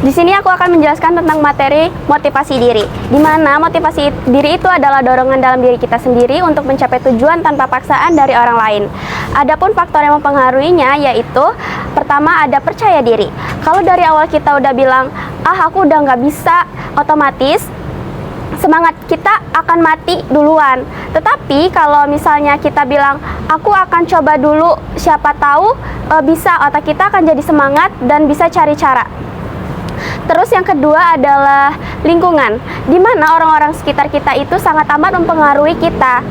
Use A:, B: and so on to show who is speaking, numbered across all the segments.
A: Di sini aku akan menjelaskan tentang materi motivasi diri, di mana motivasi diri itu adalah dorongan dalam diri kita sendiri untuk mencapai tujuan tanpa paksaan dari orang lain. Adapun faktor yang mempengaruhinya yaitu pertama ada percaya diri. Kalau dari awal kita udah bilang, aku udah nggak bisa, otomatis semangat kita akan mati duluan. Tetapi kalau misalnya kita bilang, aku akan coba dulu, siapa tahu bisa, otak kita akan jadi semangat dan bisa cari cara. Terus yang kedua adalah lingkungan, di mana orang-orang sekitar kita itu sangat amat mempengaruhi kita.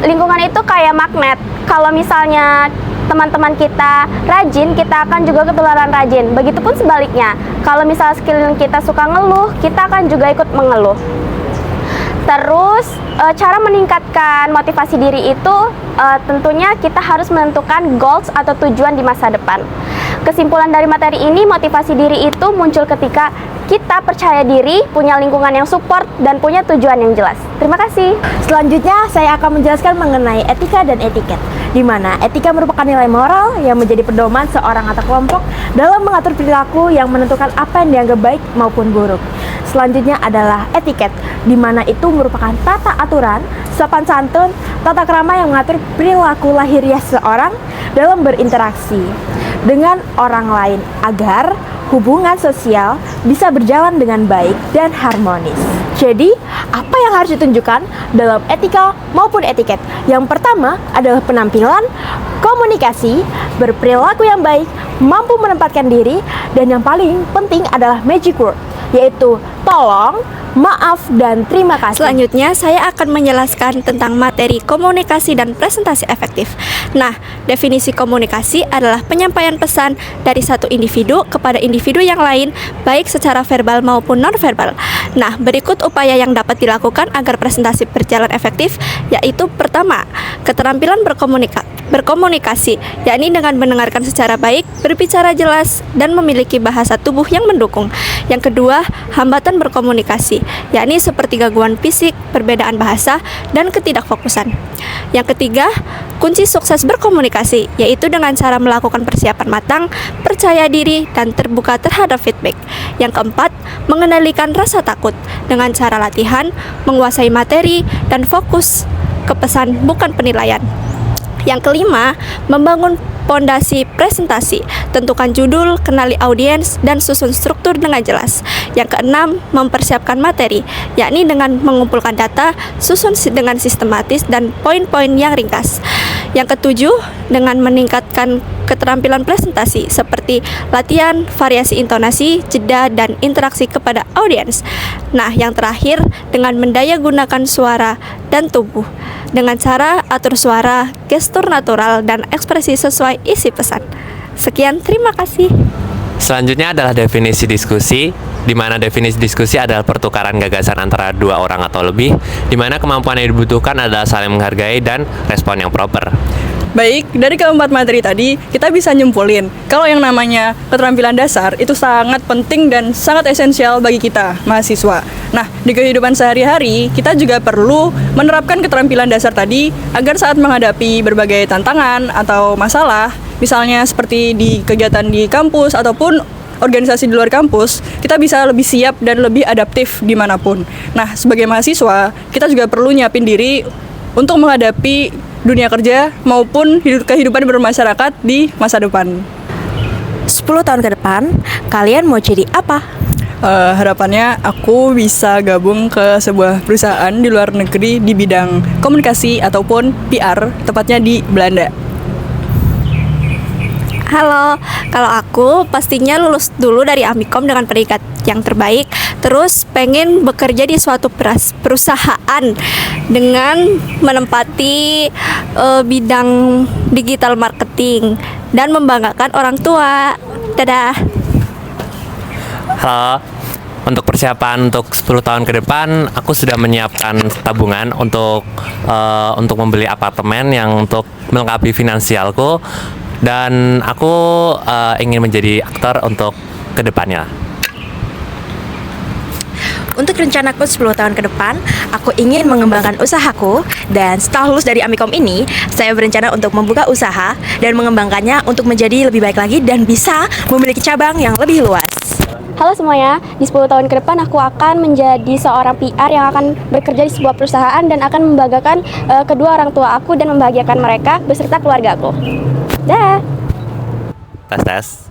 A: Lingkungan itu kayak magnet. Kalau misalnya teman-teman kita rajin, kita akan juga ketularan rajin. Begitupun sebaliknya, kalau misalnya sekeliling kita suka ngeluh, kita akan juga ikut mengeluh. Terus cara meningkatkan motivasi diri itu tentunya kita harus menentukan goals atau tujuan di masa depan. Kesimpulan dari materi ini, motivasi diri itu muncul ketika kita percaya diri, punya lingkungan yang support, dan punya tujuan yang jelas. Terima kasih.
B: Selanjutnya, saya akan menjelaskan mengenai etika dan etiket, di mana etika merupakan nilai moral yang menjadi pedoman seorang atau kelompok dalam mengatur perilaku yang menentukan apa yang dianggap baik maupun buruk. Selanjutnya adalah etiket, di mana itu merupakan tata aturan, sopan santun, tata krama yang mengatur perilaku lahiriah seseorang dalam berinteraksi dengan orang lain agar hubungan sosial bisa berjalan dengan baik dan harmonis. Jadi, apa yang harus ditunjukkan dalam etika maupun etiket? Yang pertama adalah penampilan, komunikasi, berperilaku yang baik, mampu menempatkan diri, dan yang paling penting adalah magic word, yaitu tolong, maaf, dan terima kasih.
C: Selanjutnya, saya akan menjelaskan tentang materi komunikasi dan presentasi efektif. Nah, definisi komunikasi adalah penyampaian pesan dari satu individu kepada individu yang lain, baik secara verbal maupun non-verbal. Nah, berikut upaya yang dapat dilakukan agar presentasi berjalan efektif, yaitu pertama, keterampilan berkomunikasi, yakni dengan mendengarkan secara baik, berbicara jelas, dan memiliki bahasa tubuh yang mendukung. Yang kedua, hambatan berkomunikasi, yakni seperti gangguan fisik, perbedaan bahasa, dan ketidakfokusan. Yang ketiga, kunci sukses berkomunikasi, yaitu dengan cara melakukan persiapan matang, percaya diri, dan terbuka terhadap feedback. Yang keempat, mengendalikan rasa takut dengan cara latihan, menguasai materi, dan fokus ke pesan bukan penilaian. Yang kelima, membangun pondasi presentasi, tentukan judul, kenali audiens, dan susun struktur dengan jelas. Yang keenam, mempersiapkan materi, yakni dengan mengumpulkan data, susun dengan sistematis, dan poin-poin yang ringkas. Yang ketujuh, dengan meningkatkan keterampilan presentasi, seperti latihan, variasi intonasi, jeda, dan interaksi kepada audiens. Nah, yang terakhir, dengan mendaya gunakan suara dan tubuh, dengan cara atur suara, gestur natural, dan ekspresi sesuai isi pesan. Sekian, terima kasih.
D: Selanjutnya adalah definisi diskusi, di mana definisi diskusi adalah pertukaran gagasan antara dua orang atau lebih, di mana kemampuan yang dibutuhkan adalah saling menghargai dan respon yang proper.
E: Baik, dari keempat materi tadi, kita bisa nyimpulin kalau yang namanya keterampilan dasar itu sangat penting dan sangat esensial bagi kita, mahasiswa. Nah, di kehidupan sehari-hari, kita juga perlu menerapkan keterampilan dasar tadi agar saat menghadapi berbagai tantangan atau masalah, misalnya seperti di kegiatan di kampus ataupun organisasi di luar kampus, kita bisa lebih siap dan lebih adaptif dimanapun. Nah, sebagai mahasiswa, kita juga perlu nyiapin diri untuk menghadapi dunia kerja maupun kehidupan bermasyarakat di masa depan.
B: 10 tahun ke depan, kalian mau jadi apa?
E: Harapannya aku bisa gabung ke sebuah perusahaan di luar negeri di bidang komunikasi ataupun PR, tepatnya di Belanda.
C: Halo, kalau aku pastinya lulus dulu dari Amikom dengan peringkat yang terbaik, terus pengen bekerja di suatu perusahaan dengan menempati bidang digital marketing dan membanggakan orang tua. Dadah.
D: Halo, untuk persiapan untuk 10 tahun ke depan, aku sudah menyiapkan tabungan untuk membeli apartemen yang untuk melengkapi finansialku. Dan aku ingin menjadi aktor untuk kedepannya.
B: Untuk rencanaku 10 tahun ke depan, aku ingin mengembangkan usahaku. Dan setelah lulus dari Amikom ini, saya berencana untuk membuka usaha dan mengembangkannya untuk menjadi lebih baik lagi dan bisa memiliki cabang yang lebih luas.
A: Halo semuanya, di 10 tahun ke depan aku akan menjadi seorang PR yang akan bekerja di sebuah perusahaan dan akan membanggakan kedua orang tua aku dan membahagiakan mereka beserta keluarga aku. Dah.
D: Tes.